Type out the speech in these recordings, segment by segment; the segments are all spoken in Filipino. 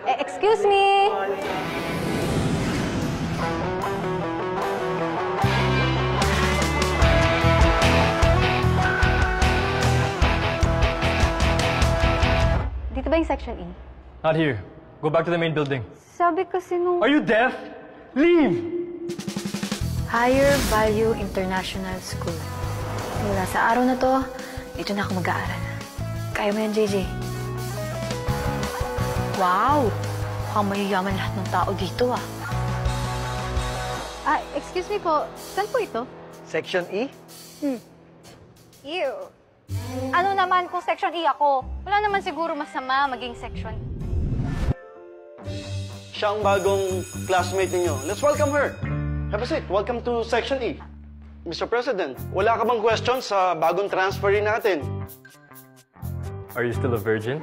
Excuse me. Dito ba yung section E? Not here. Go back to the main building. Sabi kasi nung... Are you deaf? Leave! Higher Value International School. Mula sa araw na to, dito na ako mag-aaral. Kaya mo yan, JJ. Wow! Mukhang mayayaman lahat ng tao dito, ah. Excuse me po. Saan po ito? Section E? Ew. Ano naman kung section E ako? Wala naman siguro masama maging section E. Siya ang bagong classmate ninyo. Let's welcome her. Have a seat. Welcome to Section E. Mr. President, wala ka bang question sa bagong transferee natin? Are you still a virgin?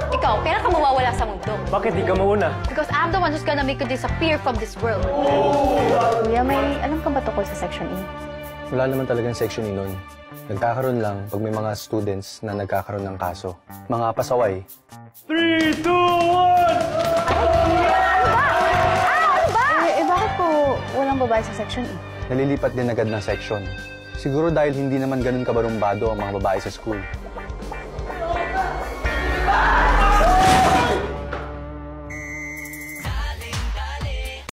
Ikaw, kailan ka mawawala sa mundo? Bakit di ka mauna? Because I'm the one who's gonna make you disappear from this world. Kuya, may alam ka ba tungkol sa section E? Wala naman talagang section E nun. Nagkakaroon lang pag may mga students na nagkakaroon ng kaso. Mga pasaway. 3, 2, 1! Bakit po walang babae sa section E? Nalilipat din agad ng section. Siguro dahil hindi naman ganun kabarumbado ang mga babae sa school.